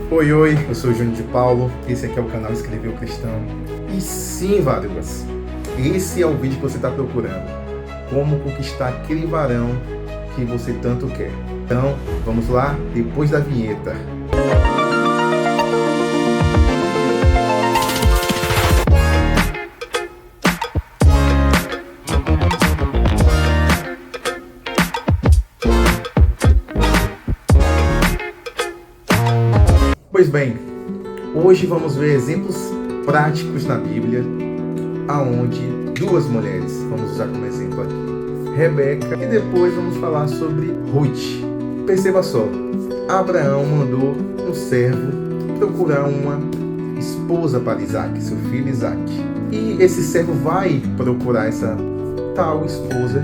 Oi, oi, eu sou o Júnior de Paulo, esse aqui é o canal Escreveu Cristão. E sim, varoas, esse é o vídeo que você está procurando. Como conquistar aquele varão que você tanto quer. Então, vamos lá, depois da vinheta. Pois bem, hoje vamos ver exemplos práticos na Bíblia, aonde duas mulheres, vamos usar como exemplo aqui, Rebeca, e depois vamos falar sobre Ruth. Perceba só, Abraão mandou um servo procurar uma esposa para Isaac, seu filho Isaac. E esse servo vai procurar essa tal esposa,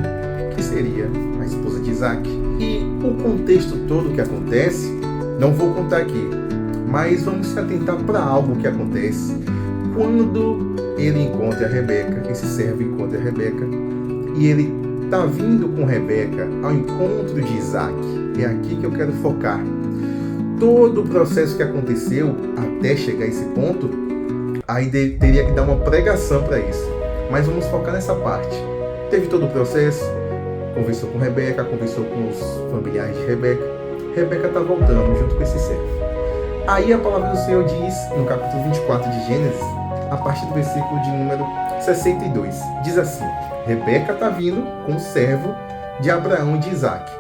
que seria a esposa de Isaac. E o contexto todo que acontece, não vou contar aqui, mas vamos se atentar para algo que acontece quando ele encontra a Rebeca, esse servo encontra a Rebeca, e ele está vindo com Rebeca ao encontro de Isaac. É aqui que eu quero focar. Todo o processo que aconteceu até chegar a esse ponto, aí teria que dar uma pregação para isso. Mas vamos focar nessa parte. Teve todo o processo, conversou com Rebeca, conversou com os familiares de Rebeca. Rebeca está voltando junto com esse servo. Aí a palavra do Senhor diz, no capítulo 24 de Gênesis, a partir do versículo de número 62, diz assim: Rebeca está vindo com o servo de Abraão e de Isaac.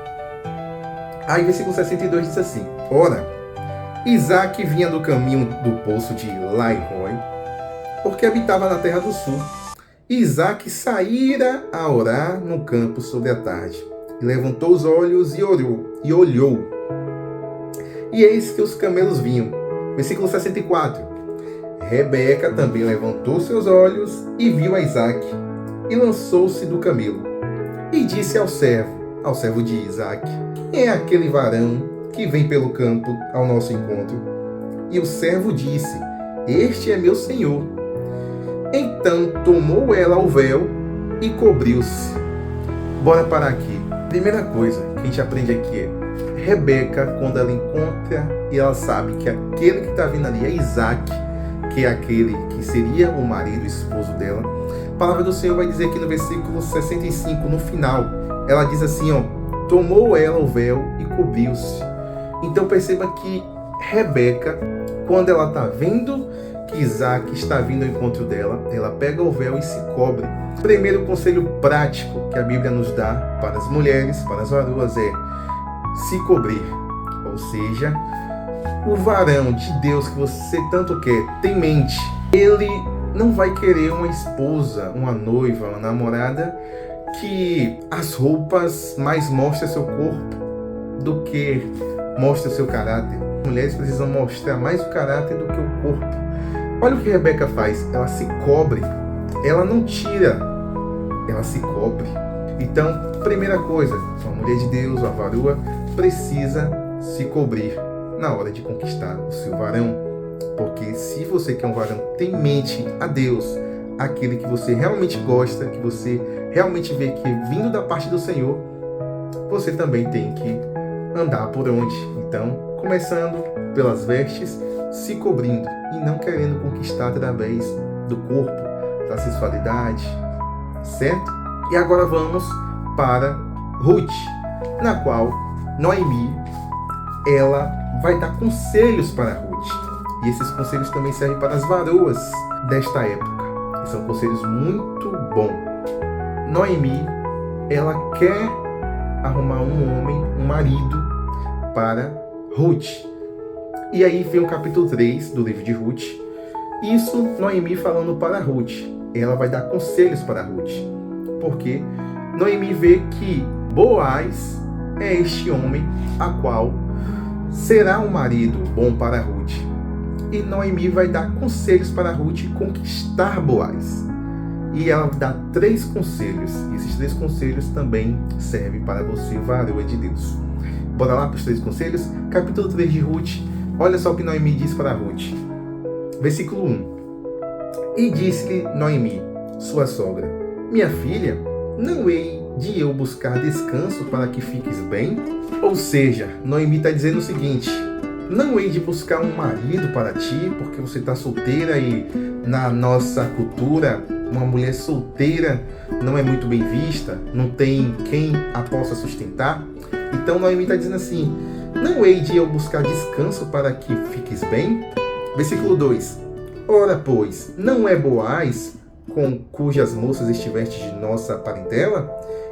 Aí versículo 62 diz assim: Ora, Isaac vinha do caminho do poço de Lai-Roi, porque habitava na terra do sul. Isaac saíra a orar no campo sobre a tarde, e levantou os olhos e olhou. E eis que os camelos vinham. Versículo 64. Rebeca também levantou seus olhos e viu a Isaac, e lançou-se do camelo. E disse ao servo de Isaac: Quem é aquele varão que vem pelo campo ao nosso encontro? E o servo disse: Este é meu senhor. Então tomou ela o véu e cobriu-se. Bora parar aqui. Primeira coisa que a gente aprende aqui é: Rebeca, quando ela encontra e ela sabe que aquele que está vindo ali é Isaac, que é aquele que seria o marido, o esposo dela, a palavra do Senhor vai dizer aqui no versículo 65, no final, ela diz assim, ó: tomou ela o véu e cobriu-se. Então perceba que Rebeca, quando ela está vendo que Isaac está vindo ao encontro dela, ela pega o véu e se cobre. O primeiro conselho prático que a Bíblia nos dá para as mulheres, para as varoas, é se cobrir. Ou seja, o varão de Deus que você tanto quer, tem mente, ele não vai querer uma esposa, uma noiva, uma namorada que as roupas mais mostrem seu corpo do que mostra seu caráter. As mulheres precisam mostrar mais o caráter do que o corpo. Olha o que Rebeca faz, ela se cobre, ela não tira, ela se cobre. Então, primeira coisa, uma mulher de Deus, uma varoa, precisa se cobrir na hora de conquistar o seu varão. Porque se você quer um varão temente a Deus, aquele que você realmente gosta, que você realmente vê que é vindo da parte do Senhor, você também tem que andar por onde? Então, começando pelas vestes, se cobrindo e não querendo conquistar através do corpo, da sensualidade, certo? E agora vamos para Ruth, na qual Noemi, ela vai dar conselhos para Ruth. E esses conselhos também servem para as varoas desta época. E são conselhos muito bons. Noemi, ela quer arrumar um homem, um marido para Ruth. E aí vem o capítulo 3 do livro de Ruth. Isso Noemi falando para Ruth. Ela vai dar conselhos para Ruth. Porque Noemi vê que Boaz é este homem a qual será um marido bom para Ruth. E Noemi vai dar conselhos para Ruth conquistar Boaz. E ela dá 3 conselhos. E esses 3 conselhos também servem para você, varoa de Deus. Bora lá para os 3 conselhos? Capítulo 3 de Ruth. Olha só o que Noemi diz para Ruth. Versículo 1. E disse-lhe Noemi, sua sogra: Minha filha, não hei de eu buscar descanso para que fiques bem? Ou seja, Noemi está dizendo o seguinte: não hei de buscar um marido para ti, porque você está solteira e na nossa cultura uma mulher solteira não é muito bem vista, não tem quem a possa sustentar. Então Noemi está dizendo assim, não hei de eu buscar descanso para que fiques bem? Versículo 2. Ora, pois, não é Boaz, com cujas moças estiveste de nossa parentela?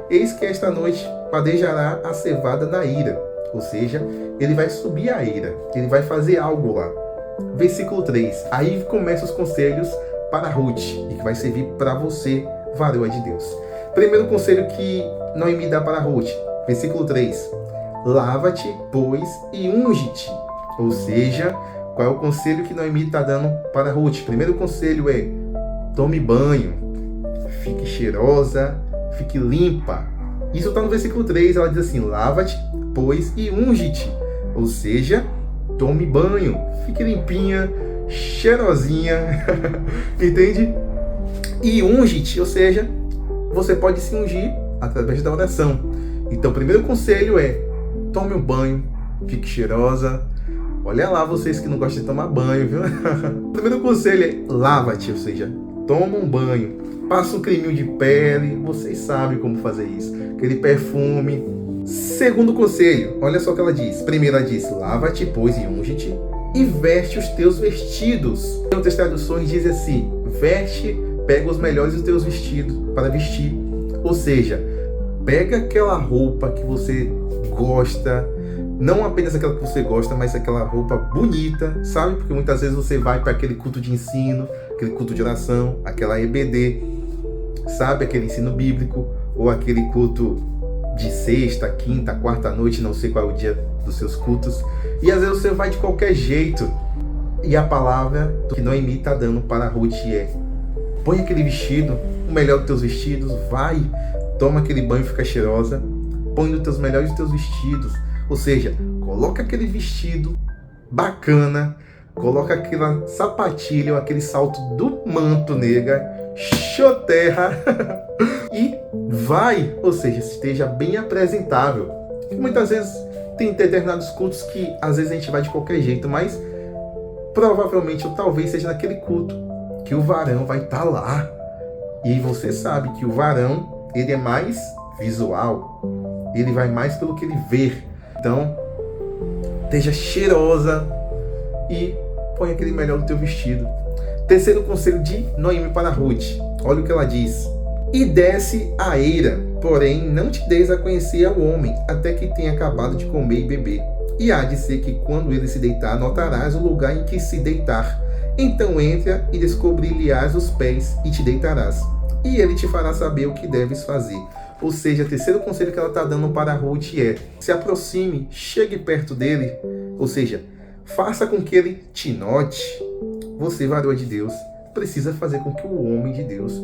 Eis que esta noite padejará a cevada na ira. Ou seja, ele vai subir a ira, ele vai fazer algo lá. Versículo 3. Aí começam os conselhos para Ruth, e que vai servir para você, varoa de Deus. Primeiro conselho que Noemi dá para Ruth. Versículo 3. Lava-te, pois, e unge-te. Ou seja, qual é o conselho que Noemi está dando para Ruth? Primeiro conselho é, tome banho, fique cheirosa, fique limpa. Isso está no versículo 3, ela diz assim, lava-te, pois, e unge-te. Ou seja, tome banho, fique limpinha, cheirosinha, entende? E unge-te, ou seja, você pode se ungir através da oração. Então, o primeiro conselho é, tome um banho, fique cheirosa. Olha lá vocês que não gostam de tomar banho, viu? O primeiro conselho é, lava-te, ou seja, toma um banho, passa um creminho de pele, vocês sabem como fazer isso, aquele perfume. Segundo conselho, olha só o que ela diz. Primeiro ela diz, lava-te, pois, e unge-te, e veste os teus vestidos. Em outras traduções diz assim, veste, pega os melhores dos teus vestidos para vestir. Ou seja, pega aquela roupa que você gosta, não apenas aquela que você gosta, mas aquela roupa bonita, sabe? Porque muitas vezes você vai para aquele culto de ensino, aquele culto de oração, aquela EBD, sabe? Aquele ensino bíblico, ou aquele culto de sexta, quinta, quarta noite, não sei qual é o dia dos seus cultos. E às vezes você vai de qualquer jeito. E a palavra que Noemi está dando para Ruth é, põe aquele vestido, o melhor dos teus vestidos, vai, toma aquele banho, fica cheirosa, põe os teus melhores dos teus vestidos. Ou seja, coloca aquele vestido bacana, coloca aquela sapatilha, aquele salto do manto, nega, choterra, e vai, ou seja, esteja bem apresentável. E muitas vezes tem determinados cultos que às vezes a gente vai de qualquer jeito, mas provavelmente ou talvez seja naquele culto que o varão vai estar lá. E você sabe que o varão, ele é mais visual, ele vai mais pelo que ele vê. Então, esteja cheirosa e põe aquele melhor do teu vestido. Terceiro conselho de Noemi para Ruth. Olha o que ela diz. E desce a eira, porém não te deis a conhecer ao homem, até que tenha acabado de comer e beber. E há de ser que quando ele se deitar, notarás o lugar em que se deitar. Então entra e descobrir-lhe-ás os pés e te deitarás. E ele te fará saber o que deves fazer. Ou seja, o terceiro conselho que ela está dando para Ruth é, se aproxime, chegue perto dele, ou seja, faça com que ele te note. Você, varoa de Deus, precisa fazer com que o homem de Deus,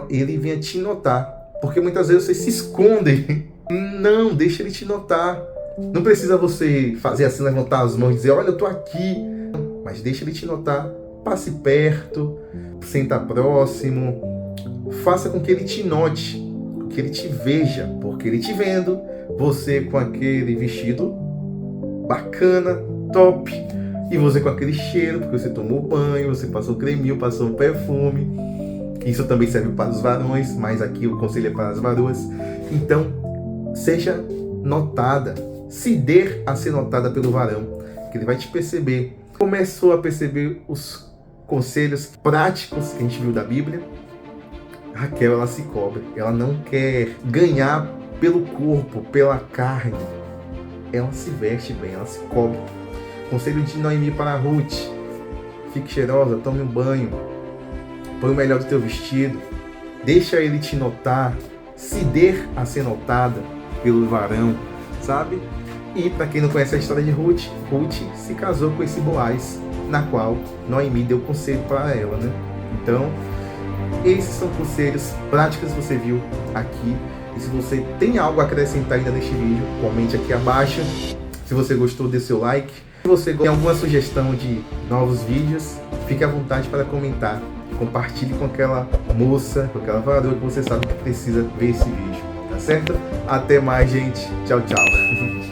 ele venha te notar. Porque muitas vezes vocês se escondem. Não, deixa ele te notar. Não precisa você fazer assim, levantar as mãos e dizer, olha, eu estou aqui. Mas deixa ele te notar. Passe perto, senta próximo. Faça com que ele te note, que ele te veja, porque ele te vendo, você com aquele vestido bacana, top, e você com aquele cheiro, porque você tomou banho, você passou creminho, passou perfume. Isso também serve para os varões, mas aqui o conselho é para as varoas. Então, seja notada, se dê a ser notada pelo varão, que ele vai te perceber. Começou a perceber os conselhos práticos que a gente viu da Bíblia. Raquel, ela se cobre, ela não quer ganhar pelo corpo, pela carne, ela se veste bem, ela se cobre. Conselho de Noemi para Ruth, fique cheirosa, tome um banho, põe o melhor do teu vestido, deixa ele te notar, se dê a ser notada pelo varão, sabe? E para quem não conhece a história de Ruth, Ruth se casou com esse Boaz, na qual Noemi deu conselho para ela, né? Então, esses são conselhos práticos que você viu aqui. E se você tem algo a acrescentar ainda neste vídeo, comente aqui abaixo. Se você gostou, dê seu like. Se você tem alguma sugestão de novos vídeos, fique à vontade para comentar. Compartilhe com aquela moça, com aquela varoa que você sabe que precisa ver esse vídeo. Tá certo? Até mais, gente. Tchau, tchau.